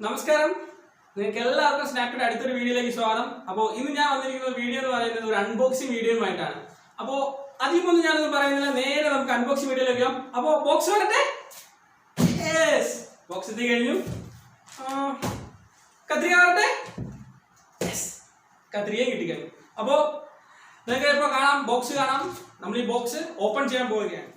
നമസ്കാരം, നിങ്ങൾക്ക് എല്ലാവർക്കും സ്നാപ്പ്യുടെ അടുത്തൊരു വീഡിയോയിലേക്ക് സ്വാഗതം. അപ്പോൾ ഇന്ന് ഞാൻ വന്നിരിക്കുന്ന വീഡിയോ എന്ന് പറയുന്നത് ഒരു അൺബോക്സിംഗ് വീഡിയോയുമായിട്ടാണ്. അപ്പോൾ അധികമൊന്നും ഞാനൊന്നും പറയുന്നില്ല, നേരെ നമുക്ക് അൺബോക്സിംഗ് വീഡിയോയിലേക്ക് പോകാം. അപ്പോൾ ബോക്സ് വരട്ടെ. ബോക്സ് എത്തി കഴിഞ്ഞു. കത്രിക വരട്ടെ. കത്രികയും കിട്ടിക്കഴിഞ്ഞു. അപ്പോൾ നിങ്ങൾക്ക് ഇപ്പോൾ കാണാം, ബോക്സ് കാണാം. നമ്മൾ ഈ ബോക്സ് ഓപ്പൺ ചെയ്യാൻ പോവുകയാണ്.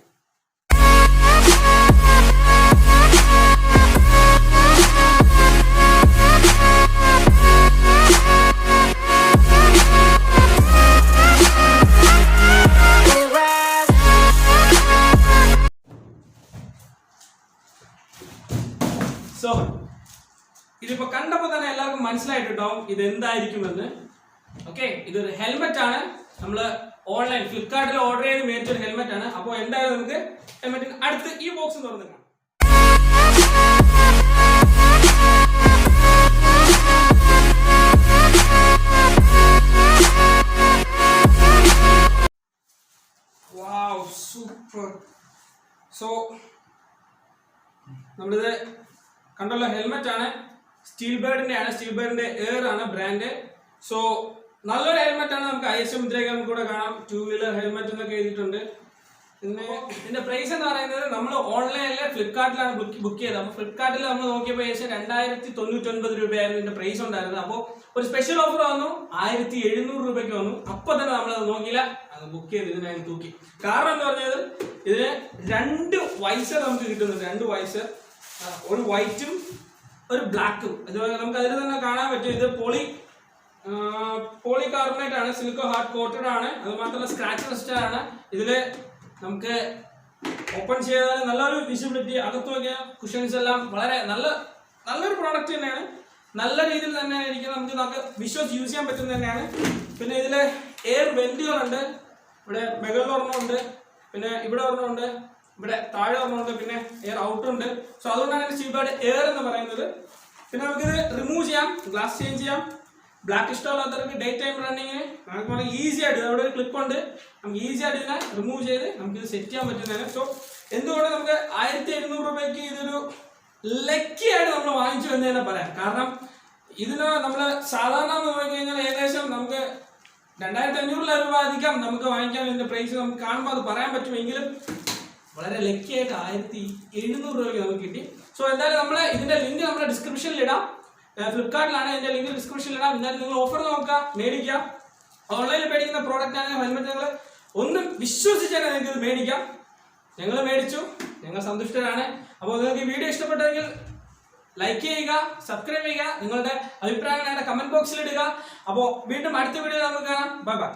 സോ ഇതിപ്പോ കണ്ടപ്പോൾ തന്നെ എല്ലാവർക്കും മനസ്സിലായിട്ടുണ്ടാവും ഇത് എന്തായിരിക്കുമെന്ന്. ഓക്കെ, ഇതൊരു ഹെൽമെറ്റ് ആണ്. നമ്മൾ ഓൺലൈൻ ഫ്ലിപ്കാർട്ടിൽ ഓർഡർ ചെയ്ത് മേടിച്ചൊരു ഹെൽമെറ്റ് ആണ്. അപ്പോൾ എന്തായാലും നമുക്ക് ഹെൽമെറ്റിന് അടുത്ത് ഈ ബോക്സ് തുറന്ന് കാണാം. വാവ്, സൂപ്പർ. സോ നമ്മളിത് കണ്ടല്ലോ, ഹെൽമെറ്റ് ആണ്. സ്റ്റീൽബേർഡിന്റെ ആണ്. സ്റ്റീൽബേർഡിന്റെ എയർ ആണ് ബ്രാൻഡ്. സോ നല്ലൊരു ഹെൽമെറ്റ് ആണ്. നമുക്ക് ISO മുദ്രയൊക്കെ നമുക്ക് കൂടെ കാണാം. 2 വീലർ ഹെൽമെറ്റ് എന്നൊക്കെ എഴുതിയിട്ടുണ്ട്. പിന്നെ ഇതിന്റെ പ്രൈസ് എന്ന് പറയുന്നത് നമ്മൾ ഓൺലൈനിലെ ഫ്ലിപ്കാർട്ടിലാണ് ബുക്ക് ചെയ്തത്. അപ്പോൾ ഫ്ലിപ്കാർട്ടിൽ നമ്മൾ നോക്കിയപ്പോൾ ഏകദേശം 2099 രൂപയായിരുന്നു ഇതിന്റെ പ്രൈസ് ഉണ്ടായിരുന്നത്. അപ്പോൾ ഒരു സ്പെഷ്യൽ ഓഫർ വന്നു, 1700 രൂപയ്ക്ക് വന്നു. അപ്പൊ തന്നെ നമ്മളത് നോക്കിയില്ല, അത് ബുക്ക് ചെയ്ത് ഇതിനായി തൂക്കി. കാരണം എന്ന് പറഞ്ഞത് ഇതിന് 2 വൈസർ നമുക്ക് കിട്ടുന്നുണ്ട്. 2 വൈസർ, ഒരു വൈറ്റും ഒരു ബ്ലാക്കും. അതുപോലെ നമുക്ക് അതിൽ തന്നെ കാണാൻ പറ്റും ഇത് പോളി കാർബണേറ്റ് ആണ്, സിലിക്കോ ഹാർഡ് കോട്ടഡ് ആണ്. അത് മാത്രമല്ല സ്ക്രാച്ച് റെസിസ്റ്റർ ആണ്. ഇതില് നമുക്ക് ഓപ്പൺ ചെയ്താൽ നല്ലൊരു വിസിബിലിറ്റി, അകത്ത് നോക്കിയ കുഷൻസ് എല്ലാം വളരെ നല്ലൊരു പ്രോഡക്റ്റ് തന്നെയാണ്. നല്ല രീതിയിൽ തന്നെ നമുക്ക് വിശ്വസിച്ച് യൂസ് ചെയ്യാൻ പറ്റുന്ന തന്നെയാണ്. പിന്നെ ഇതില് എയർ വെന്റുകളുണ്ട്. ഇവിടെ മുകളിൽ ഒരെണ്ണമുണ്ട്, പിന്നെ ഇവിടെ ഒരെണ്ണമുണ്ട്, ഇവിടെ താഴെ ഒരെണ്ണമുണ്ട്, പിന്നെ എയർ ഔട്ട് ഉണ്ട്. സോ അതുകൊണ്ടാണ് സ്റ്റീൽബേർഡ് എയർ എന്ന് പറയുന്നത്. പിന്നെ നമുക്കിത് റിമൂവ് ചെയ്യാം, ഗ്ലാസ് ചേഞ്ച് ചെയ്യാം. ബ്ലാക്ക് ഇഷ്ടമുള്ളവർക്ക് ഡേ ടൈം റണ്ണിങ്ങിന് നമുക്ക് ഈസി ആയിട്ട് അവിടെ ഒരു ക്ലിപ്പ് ഉണ്ട്, നമുക്ക് ഈസി ആയിട്ട് ഇതിനെ റിമൂവ് ചെയ്ത് നമുക്കിത് സെറ്റ് ചെയ്യാൻ പറ്റുന്നതാണ്. സോ എന്തുകൊണ്ട് നമുക്ക് 1700 രൂപയ്ക്ക് ഇതൊരു ലക്കി ആയിട്ട് നമ്മൾ വാങ്ങിച്ചു എന്ന് തന്നെ പറയാം. കാരണം ഇതിന് നമ്മൾ സാധാരണ നോക്കി കഴിഞ്ഞാൽ ഏകദേശം നമുക്ക് 2500 രൂപ അധികം നമുക്ക് വാങ്ങിക്കാൻ ഇതിന്റെ പ്രൈസ് നമുക്ക് കാണുമ്പോൾ അത് പറയാൻ പറ്റുമെങ്കിലും വളരെ ലക്കി ആയിട്ട് 1700 രൂപയ്ക്ക് നമുക്ക് കിട്ടി. സോ എന്തായാലും നമ്മൾ ഇതിന്റെ ലിങ്ക് നമ്മുടെ ഡിസ്ക്രിപ്ഷനിൽ ഇടാം. ഫ്ലിപ്കാർട്ടിലാണ് ഇതിന്റെ ലിങ്ക് ഡിസ്ക്രിപ്ഷനിൽ ഇടാം. എന്നാലും നിങ്ങൾ ഓഫർ നോക്കുക, മേടിക്കാം. ഓൺലൈനിൽ മേടിക്കുന്ന പ്രോഡക്റ്റ് ആണെങ്കിൽ ഹെൽമെറ്റ് നിങ്ങൾ ഒന്നും വിശ്വസിച്ചാൽ നിങ്ങൾക്ക് ഇത് മേടിക്കാം. ഞങ്ങൾ മേടിച്ചു, ഞങ്ങൾ സന്തുഷ്ടരാണ്. അപ്പോൾ നിങ്ങൾക്ക് ഈ വീഡിയോ ഇഷ്ടപ്പെട്ടെങ്കിൽ ലൈക്ക് ചെയ്യുക, സബ്സ്ക്രൈബ് ചെയ്യുക, നിങ്ങളുടെ അഭിപ്രായങ്ങൾ കമന്റ് ബോക്സിൽ ഇടുക. അപ്പോൾ വീണ്ടും അടുത്ത വീഡിയോ നമുക്ക് കാണാം. Bye bye.